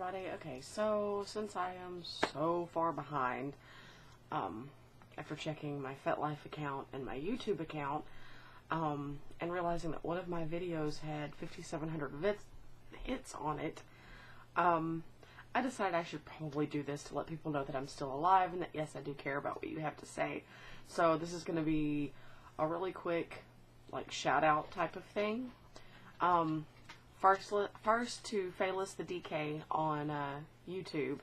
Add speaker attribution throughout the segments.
Speaker 1: everybody. Okay, so since I am so far behind, after checking my FetLife account and my YouTube account, and realizing that one of my videos had 5,700 hits on it, I decided I should probably do this to let people know that I'm still alive and that yes, I do care about what you have to say. So this is going to be a really quick, like, shout out type of thing. First to Phaelus the DK on YouTube.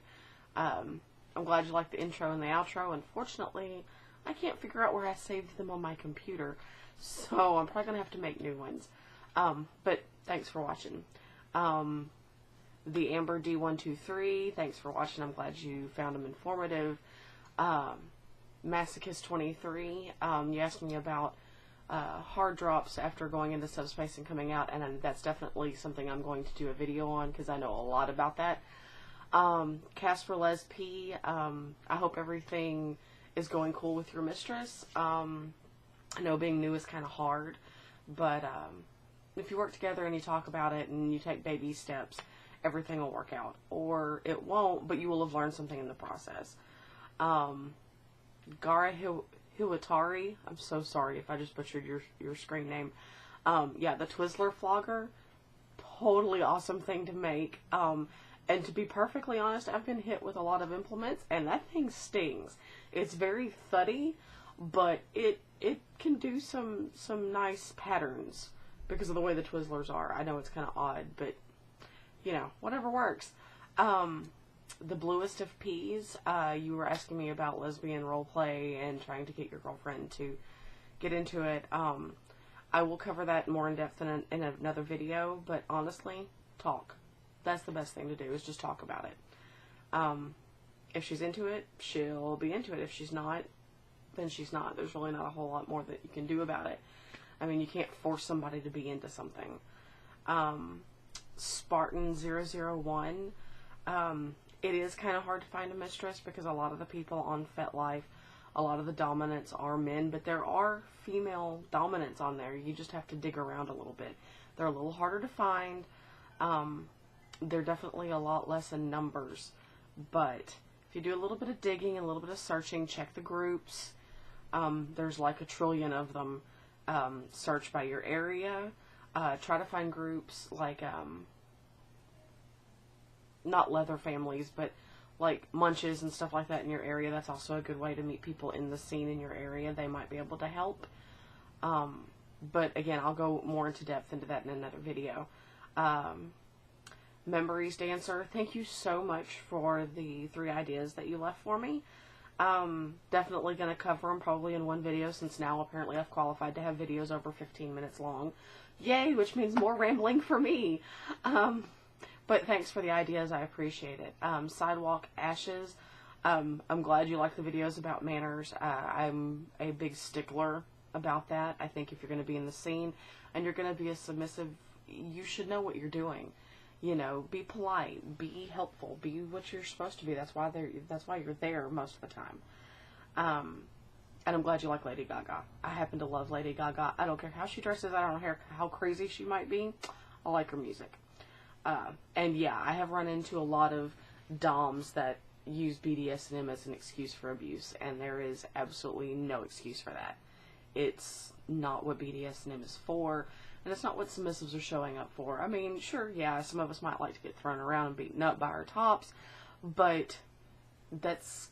Speaker 1: I'm glad you liked the intro and the outro. Unfortunately, I can't figure out where I saved them on my computer, so I'm probably going to have to make new ones. But thanks for watching. The Amber D123, thanks for watching. I'm glad you found them informative. Masochist23, you asked me about hard drops after going into subspace and coming out, and that's definitely something I'm going to do a video on because I know a lot about that. Casper Les P, I hope everything is going cool with your mistress. I know being new is kind of hard, but if you work together and you talk about it and you take baby steps, everything will work out. Or it won't, but you will have learned something in the process. Gara Huatari, I'm so sorry if I just butchered your screen name. Yeah, the Twizzler Flogger, totally awesome thing to make. And to be perfectly honest, I've been hit with a lot of implements, and that thing stings. It's very thuddy, but it can do some nice patterns because of the way the Twizzlers are. I know it's kind of odd, but, you know, whatever works. The Bluest of Peas, you were asking me about lesbian roleplay and trying to get your girlfriend to get into it. I will cover that more in depth in another video, but honestly, talk. That's the best thing to do, is just talk about it. If she's into it, she'll be into it. If she's not, then she's not. There's really not a whole lot more that you can do about it. I mean, you can't force somebody to be into something. Spartan001, it is kind of hard to find a mistress because a lot of the people on FetLife, a lot of the dominants are men, but there are female dominants on there. You just have to dig around a little bit. They're a little harder to find. They're definitely a lot less in numbers, but if you do a little bit of digging, a little bit of searching, check the groups. There's like a trillion of them. Search by your area. Try to find groups like, not leather families, but like munches and stuff like that in your area. That's also a good way to meet people in the scene in your area. They might be able to help. But again, I'll go more into depth into that in another video. Memories Dancer, thank you so much for the 3 ideas that you left for me. Definitely going to cover them probably in one video, since now apparently I've qualified to have videos over 15 minutes long. Yay, which means more rambling for me. But thanks for the ideas, I appreciate it. Sidewalk Ashes, I'm glad you like the videos about manners. I'm a big stickler about that. I think if you're going to be in the scene and you're going to be a submissive, you should know what you're doing. You know, be polite, be helpful, be what you're supposed to be. That's why you're there most of the time. And I'm glad you like Lady Gaga. I happen to love Lady Gaga. I don't care how she dresses. I don't care how crazy she might be. I like her music. And yeah, I have run into a lot of doms that use BDSM as an excuse for abuse, and there is absolutely no excuse for that. It's not what BDSM is for, and it's not what submissives are showing up for. I mean, sure, yeah, some of us might like to get thrown around and beaten up by our tops, but that's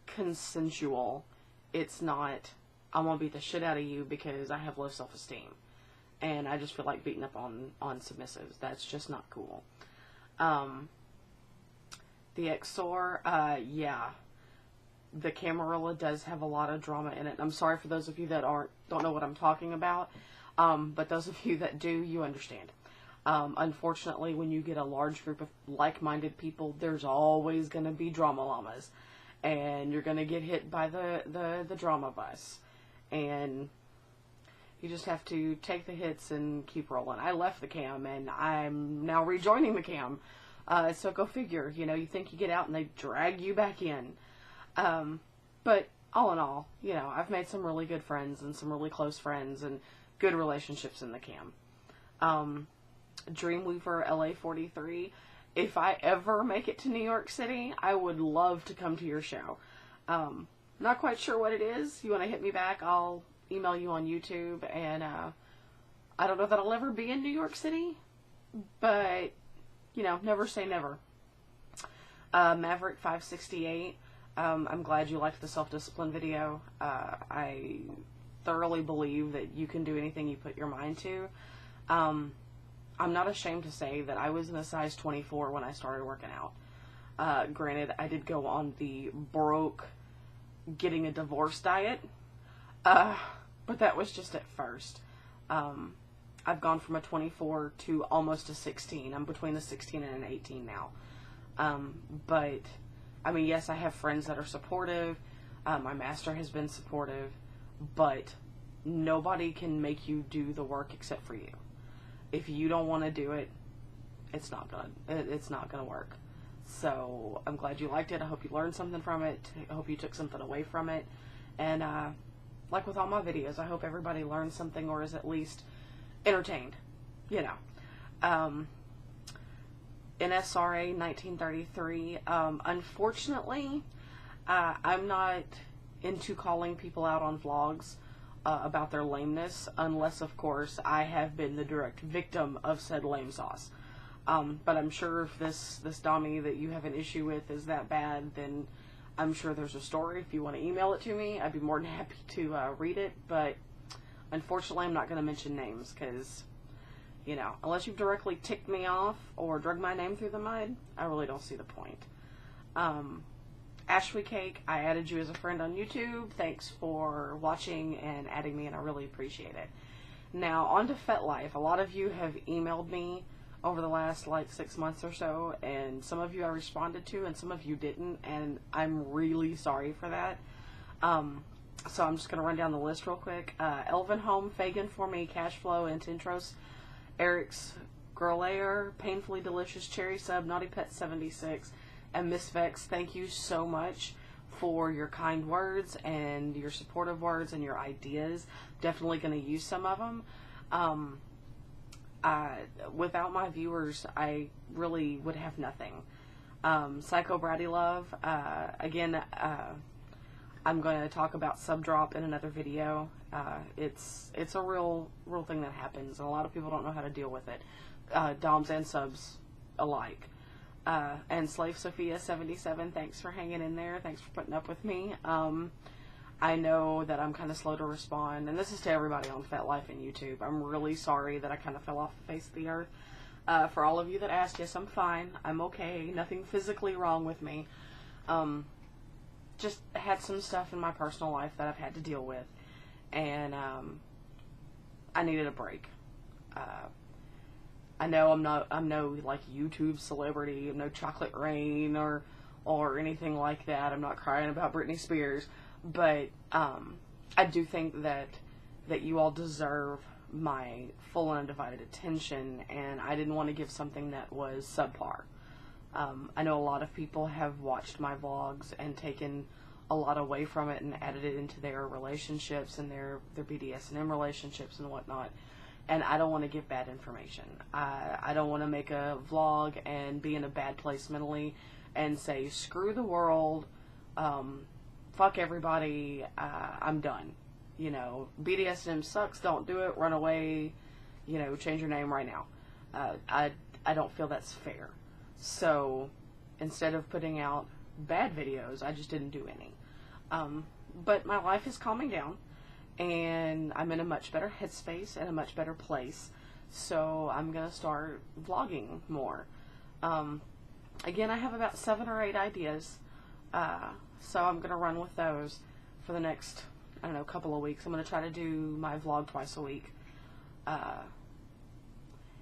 Speaker 1: consensual. It's not, I'm gonna beat the shit out of you because I have low self-esteem. And I just feel like beating up on submissives. That's just not cool. The Exor, yeah. The Camarilla does have a lot of drama in it. I'm sorry for those of you that don't know what I'm talking about. But those of you that do, you understand. Unfortunately, when you get a large group of like-minded people, there's always going to be drama llamas. And you're going to get hit by the drama bus. And you just have to take the hits and keep rolling. I left the cam, and I'm now rejoining the cam. So go figure. You know, you think you get out and they drag you back in. But all in all, you know, I've made some really good friends and some really close friends and good relationships in the cam. Dreamweaver LA43, if I ever make it to New York City, I would love to come to your show. Not quite sure what it is. You want to hit me back, I'll email you on YouTube. And I don't know that I'll ever be in New York City, but, you know, never say never. Maverick568, I'm glad you liked the self-discipline video. I thoroughly believe that you can do anything you put your mind to. I'm not ashamed to say that I was in a size 24 when I started working out. Granted, I did go on the broke getting a divorce diet, but that was just at first. I've gone from a 24 to almost a 16. I'm between a 16 and an 18 now. But, I mean, yes, I have friends that are supportive. My master has been supportive, but nobody can make you do the work except for you. If you don't want to do it, it's not gonna work. So I'm glad you liked it. I hope you learned something from it. I hope you took something away from it. And like with all my videos, I hope everybody learns something or is at least entertained. You know. NSRA 1933. Unfortunately, I'm not into calling people out on vlogs about their lameness, unless, of course, I have been the direct victim of said lame sauce. But I'm sure if this Dami that you have an issue with is that bad, then I'm sure there's a story. If you want to email it to me, I'd be more than happy to read it. But unfortunately, I'm not going to mention names because, you know, unless you've directly ticked me off or drug my name through the mud, I really don't see the point. Ashley Cake, I added you as a friend on YouTube. Thanks for watching and adding me, and I really appreciate it. Now, on to FetLife. A lot of you have emailed me over the last, like, 6 months or so, and some of you I responded to, and some of you didn't, and I'm really sorry for that. So I'm just going to run down the list real quick. Elvin Home, Fagan for Me, Cashflow, and Tintros, Eric's Grolayer, Painfully Delicious, Cherry Sub, Naughty Pet 76, and Miss Vex. Thank you so much for your kind words and your supportive words and your ideas. Definitely going to use some of them. Without my viewers, I really would have nothing. Psycho Bratty Love, again, I'm going to talk about sub drop in another video. It's a real thing that happens, and a lot of people don't know how to deal with it. Doms and subs alike. And Slave Sophia 77, thanks for hanging in there. Thanks for putting up with me. I know that I'm kind of slow to respond, and this is to everybody on FetLife and YouTube. I'm really sorry that I kind of fell off the face of the earth. For all of you that asked, yes, I'm fine. I'm okay. Nothing physically wrong with me. Just had some stuff in my personal life that I've had to deal with, and I needed a break. I know I'm no like YouTube celebrity. I'm no Chocolate Rain or anything like that. I'm not crying about Britney Spears, but I do think that you all deserve my full and undivided attention, and I didn't want to give something that was subpar. I know a lot of people have watched my vlogs and taken a lot away from it and added it into their relationships and their BDSM relationships and whatnot. And I don't want to give bad information. I don't want to make a vlog and be in a bad place mentally and say, screw the world, fuck everybody, I'm done. You know, BDSM sucks, don't do it, run away, you know, change your name right now. I don't feel that's fair. So, instead of putting out bad videos, I just didn't do any. But my life is calming down, and I'm in a much better headspace and a much better place. So I'm going to start vlogging more. Again, I have about 7 or 8 ideas. So I'm going to run with those for the next, I don't know, couple of weeks. I'm going to try to do my vlog twice a week.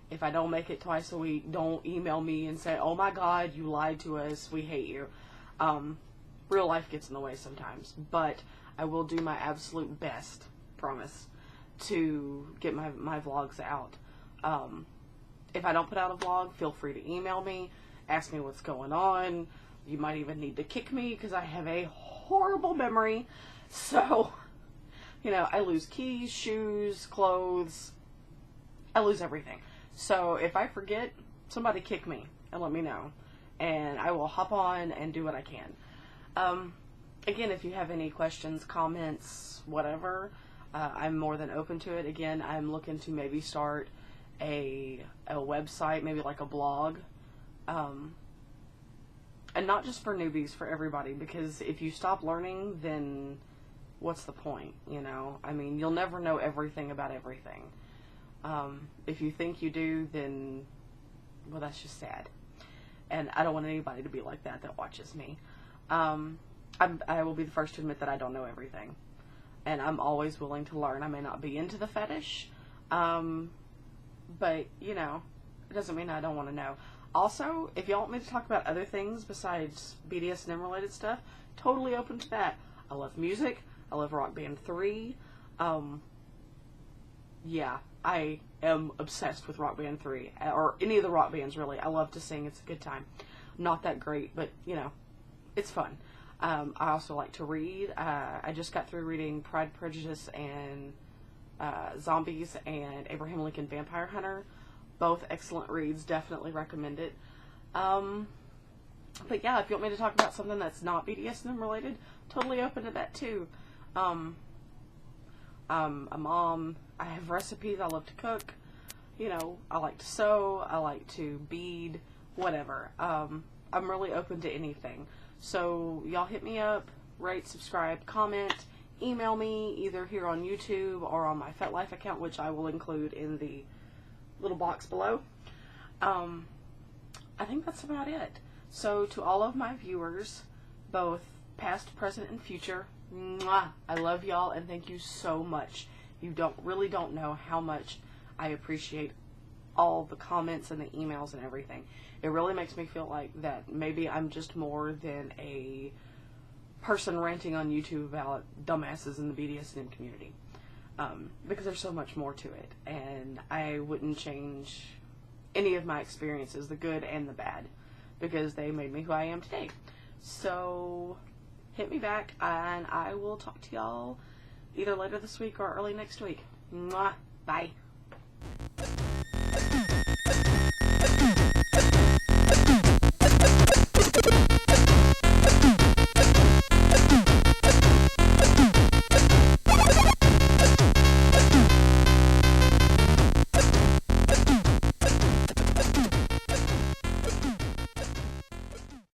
Speaker 1: If I don't make it twice a week, don't email me and say, oh my God, you lied to us, we hate you. Real life gets in the way sometimes, but I will do my absolute best, promise, to get my vlogs out. If I don't put out a vlog, feel free to email me, ask me what's going on. You might even need to kick me because I have a horrible memory. So, you know, I lose keys, shoes, clothes. I lose everything. So if I forget, somebody kick me. and let me know, and I will hop on and do what I can. Again, if you have any questions, comments, whatever, I'm more than open to it. Again, I'm looking to maybe start a website, maybe like a blog, and not just for newbies, for everybody, because if you stop learning, then what's the point, you know? I mean, you'll never know everything about everything. If you think you do, then, well, that's just sad. And I don't want anybody to be like that watches me. I will be the first to admit that I don't know everything. And I'm always willing to learn. I may not be into the fetish, but, you know, it doesn't mean I don't want to know. Also, if y'all want me to talk about other things besides BDSM-related stuff, totally open to that. I love music. I love Rock Band 3. Yeah, I am obsessed with Rock Band 3, or any of the rock bands, really. I love to sing. It's a good time. Not that great, but, you know, it's fun. I also like to read. I just got through reading Pride, Prejudice, and Zombies, and Abraham Lincoln Vampire Hunter. Both excellent reads. Definitely recommend it. But yeah, if you want me to talk about something that's not BDSM related, totally open to that too. I'm a mom. I have recipes. I love to cook. You know, I like to sew. I like to bead. Whatever. I'm really open to anything. So y'all hit me up, rate, subscribe, comment, email me either here on YouTube or on my FetLife account, which I will include in the little box below. I think that's about it. So to all of my viewers, both past, present, and future, mwah, I love y'all and thank you so much. You really don't know how much I appreciate all the comments and the emails and everything. It really makes me feel like that maybe I'm just more than a person ranting on YouTube about dumbasses in the BDSM community. Because there's so much more to it, and I wouldn't change any of my experiences, the good and the bad, because they made me who I am today. So hit me back, and I will talk to y'all either later this week or early next week. Mwah. Bye.